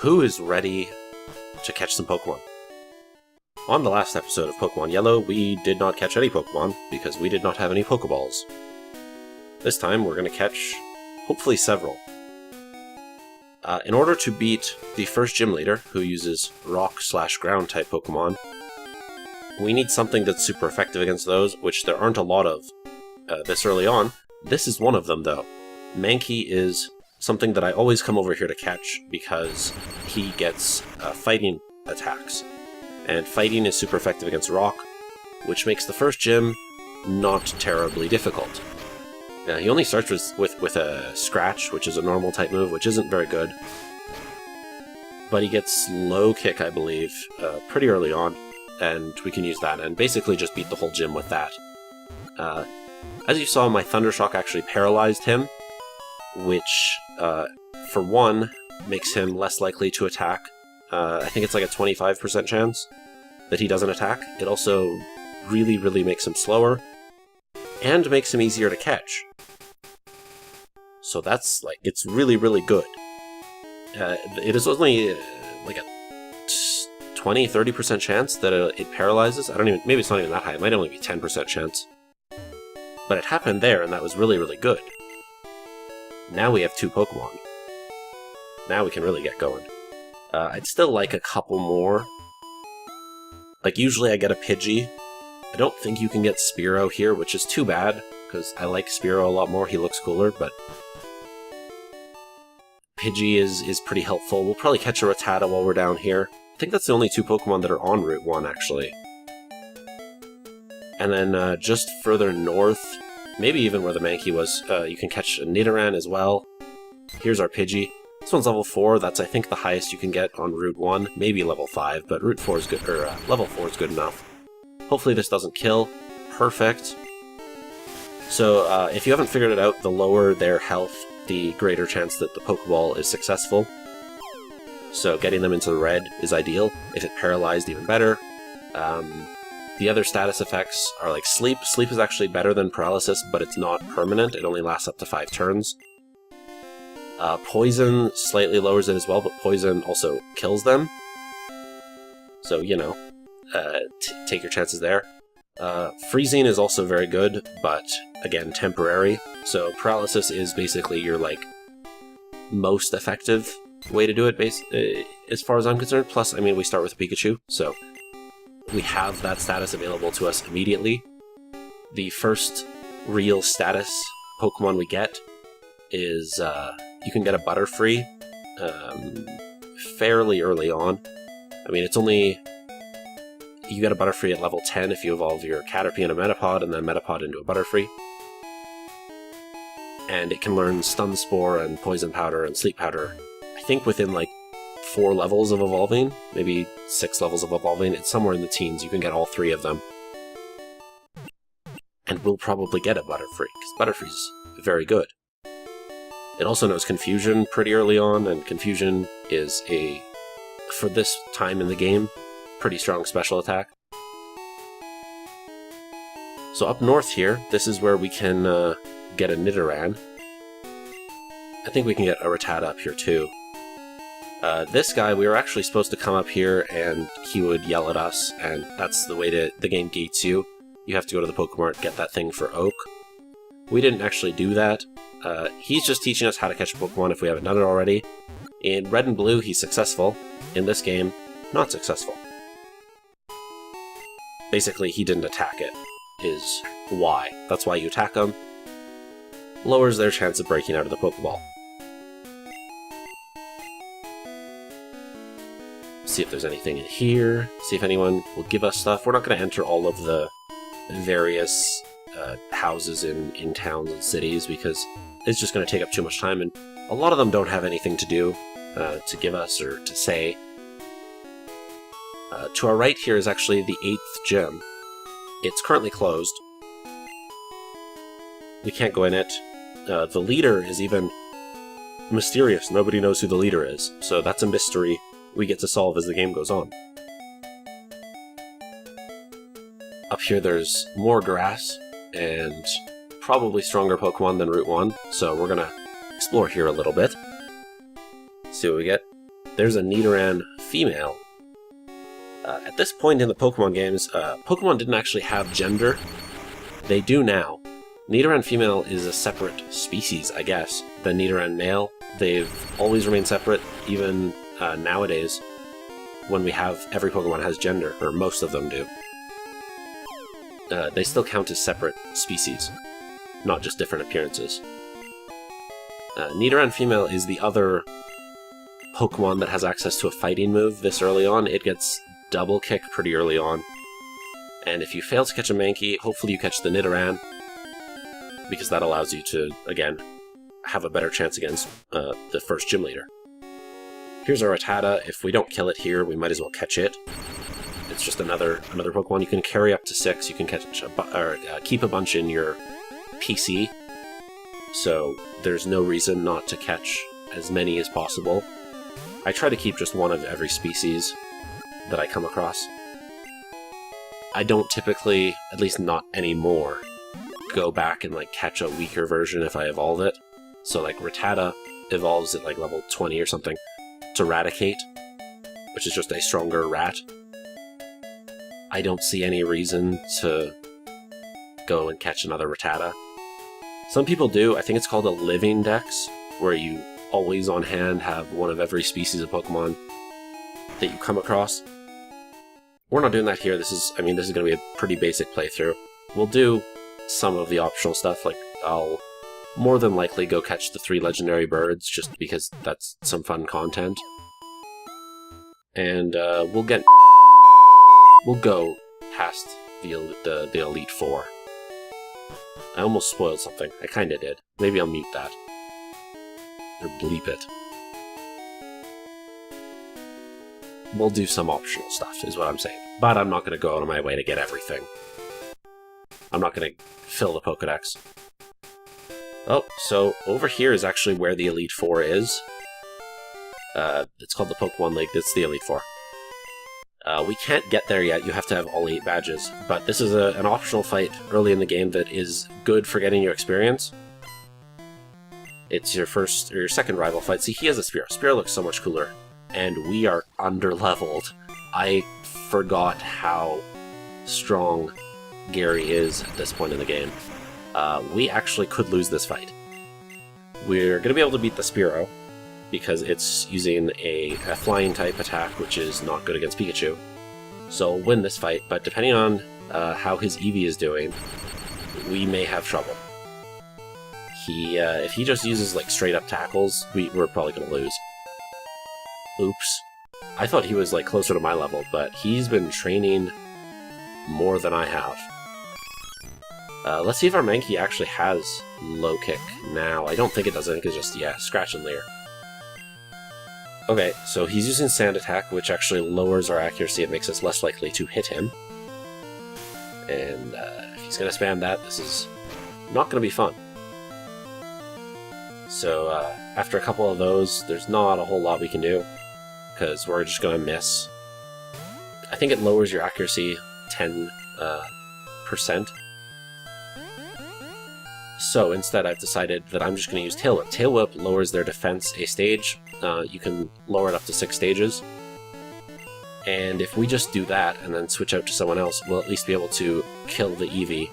who is ready to catch some Pokemon? On the last episode of Pokemon Yellow, we did not catch any Pokemon because we did not have any Pokeballs. This time we're going to catch, hopefully, several. In order to beat the first gym leader, who uses Rock/Ground type Pokemon, we need something that's super effective against those, which there aren't a lot of this early on. This is one of them, though. Mankey is something that I always come over here to catch because he gets fighting attacks. And fighting is super effective against Rock, which makes the first gym not terribly difficult. He only starts with a Scratch, which is a normal type move, which isn't very good. But he gets Low Kick, I believe, pretty early on, and we can use that and basically just beat the whole gym with that. As you saw, my Thundershock actually paralyzed him, which, for one, makes him less likely to attack. I think it's like a 25% chance that he doesn't attack. It also really, really makes him slower, and makes him easier to catch. So that's, like, it's really, really good. It is only, like, a 20-30% chance that it paralyzes. Maybe it's not even that high, it might only be 10% chance. But it happened there, and that was really, really good. Now we have 2 Pokemon. Now we can really get going. I'd still like a couple more. Like, usually I get a Pidgey. I don't think you can get Spearow here, which is too bad, because I like Spearow a lot more, he looks cooler, but Pidgey is pretty helpful. We'll probably catch a Rattata while we're down here. I think that's the only 2 Pokemon that are on Route 1, actually. And then just further north, maybe even where the Mankey was, you can catch a Nidoran as well. Here's our Pidgey. This one's level 4, that's I think the highest you can get on Route 1, maybe level 5, but Route 4 is good, or level 4 is good enough. Hopefully this doesn't kill. Perfect. So if you haven't figured it out, the lower their health, the greater chance that the Pokeball is successful. So getting them into the red is ideal. If it paralyzed, even better. The other status effects are like Sleep. Sleep is actually better than Paralysis, but it's not permanent. It only lasts up to 5 turns. Poison slightly lowers it as well, but Poison also kills them. So, you know, take your chances there. Freezing is also very good, but again, temporary. So Paralysis is basically your, like, most effective way to do it, as far as I'm concerned. Plus, I mean, we start with a Pikachu, so we have that status available to us immediately. The first real status Pokemon we get is, you can get a Butterfree fairly early on. I mean, it's only... You get a Butterfree at level 10 if you evolve your Caterpie and a Metapod, and then Metapod into a Butterfree. And it can learn Stun Spore and Poison Powder and Sleep Powder, I think within like 4 levels of evolving, maybe 6 levels of evolving. It's somewhere in the teens, you can get all 3 of them. And we'll probably get a Butterfree, because Butterfree's very good. It also knows Confusion pretty early on, and Confusion is for this time in the game, pretty strong special attack. So up north here, this is where we can get a Nidoran. I think we can get a Rattata up here too. This guy, we were actually supposed to come up here and he would yell at us, and that's the way the game gates you. You have to go to the Pokemart, get that thing for Oak. We didn't actually do that. He's just teaching us how to catch a Pokemon if we haven't done it already. In Red and Blue, he's successful. In this game, not successful. Basically, he didn't attack it, is why. That's why you attack them. Lowers their chance of breaking out of the Pokeball. See if there's anything in here. See if anyone will give us stuff. We're not going to enter all of the various houses in towns and cities because it's just going to take up too much time, and a lot of them don't have anything to do to give us or to say. To our right here is actually the 8th gym. It's currently closed. We can't go in it. The leader is even mysterious. Nobody knows who the leader is, so that's a mystery we get to solve as the game goes on. Up here there's more grass, and probably stronger Pokemon than Route 1, so we're gonna explore here a little bit. See what we get. there's a Nidoran female. At this point in the Pokemon games, Pokemon didn't actually have gender. They do now. Nidoran female is a separate species, I guess, than Nidoran male. They've always remained separate, even nowadays, when we have every Pokemon has gender, or most of them do. They still count as separate species, not just different appearances. Nidoran female is the other Pokemon that has access to a fighting move this early on. It gets double kick pretty early on. And if you fail to catch a Mankey, hopefully you catch the Nidoran, because that allows you to, again, have a better chance against the first gym leader. Here's our Rattata. If we don't kill it here, we might as well catch it. It's just another Pokemon. You can carry up to 6. You can catch keep a bunch in your PC, so there's no reason not to catch as many as possible. I try to keep just one of every species that I come across. I don't typically, at least not anymore, go back and like catch a weaker version if I evolve it. So like Rattata evolves at like level 20 or something to Raticate, which is just a stronger rat. I don't see any reason to go and catch another Rattata. Some people do. I think it's called a living dex, where you always on hand have one of every species of Pokemon that you come across. We're not doing that here. This is going to be a pretty basic playthrough. We'll do some of the optional stuff, like I'll more than likely go catch the 3 legendary birds, just because that's some fun content. And we'll go past the Elite Four. I almost spoiled something. I kinda did. Maybe I'll mute that. Or bleep it. We'll do some optional stuff, is what I'm saying. But I'm not going to go out of my way to get everything. I'm not going to fill the Pokedex. Oh, so over here is actually where the Elite Four is. It's called the Pokemon League. It's the Elite Four. We can't get there yet. You have to have all 8 badges. But this is an optional fight early in the game that is good for getting your experience. It's your first or your second rival fight. See, he has a Spearow. Spearow looks so much cooler. And we are under-leveled. I forgot how strong Gary is at this point in the game. We actually could lose this fight. We're going to be able to beat the Spearow, because it's using a flying type attack, which is not good against Pikachu. So we'll win this fight, but depending on how his Eevee is doing, we may have trouble. If he just uses like straight up tackles, we're probably going to lose. Oops. I thought he was like closer to my level, but he's been training more than I have. Let's see if our Mankey actually has low kick now. I don't think it does. I think it's just, yeah, Scratch and Leer. Okay, so he's using Sand Attack, which actually lowers our accuracy. It makes us less likely to hit him. And if he's going to spam that, this is not going to be fun. So after a couple of those, there's not a whole lot we can do, because we're just going to miss. I think it lowers your accuracy 10%. So instead I've decided that I'm just going to use Tail Whip. Tail Whip lowers their defense a stage. You can lower it up to 6 stages. And if we just do that and then switch out to someone else, we'll at least be able to kill the Eevee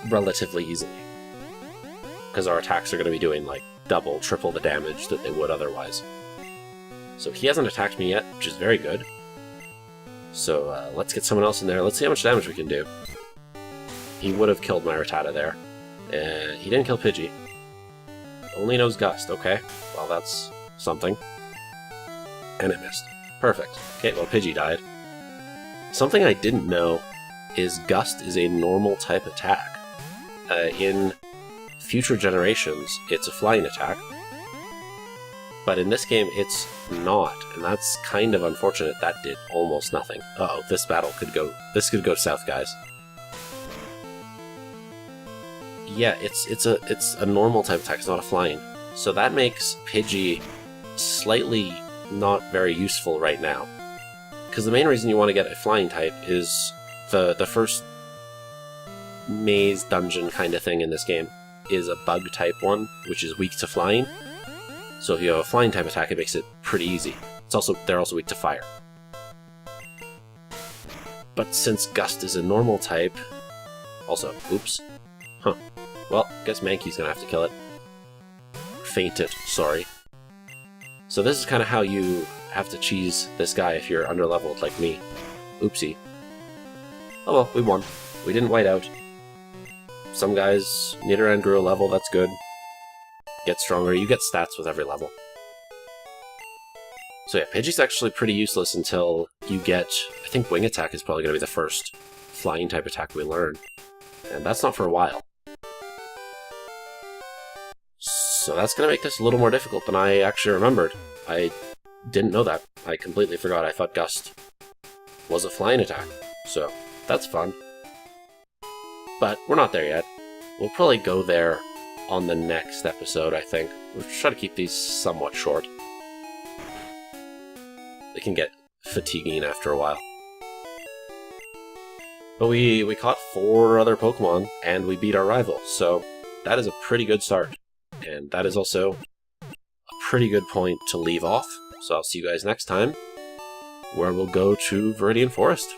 relatively easily. Because our attacks are going to be doing like double, triple the damage that they would otherwise. So he hasn't attacked me yet, which is very good. So let's get someone else in there. Let's see how much damage we can do. He would have killed my Rattata there. He didn't kill Pidgey. Only knows Gust. Okay, well that's something. And it missed. Perfect. Okay, well Pidgey died. Something I didn't know is Gust is a normal type attack. In future generations, it's a flying attack. But in this game, it's not, and that's kind of unfortunate. That did almost nothing. Uh-oh, this battle could go south, guys. Yeah, it's a normal type attack, it's not a flying. So that makes Pidgey slightly not very useful right now. Because the main reason you want to get a flying type is the first maze dungeon kind of thing in this game is a bug type one, which is weak to flying. So if you have a flying type attack, it makes it pretty easy. They're also weak to fire. But since Gust is a normal type... Also, oops. Huh. Well, guess Mankey's gonna have to kill it. Faint it, sorry. So this is kind of how you have to cheese this guy if you're underleveled like me. Oopsie. Oh well, we won. We didn't white out. Some guys, Nidoran grew a level, that's good. Get stronger, you get stats with every level. So yeah, Pidgey's actually pretty useless until you get... I think Wing Attack is probably going to be the first flying type attack we learn. And that's not for a while. So that's going to make this a little more difficult than I actually remembered. I didn't know that. I completely forgot. I thought Gust was a flying attack. So that's fun. But we're not there yet. We'll probably go there on the next episode, I think. We'll try to keep these somewhat short. They can get fatiguing after a while. But we caught 4 other Pokemon, and we beat our rival, so that is a pretty good start. And that is also a pretty good point to leave off. So I'll see you guys next time, where we'll go to Viridian Forest.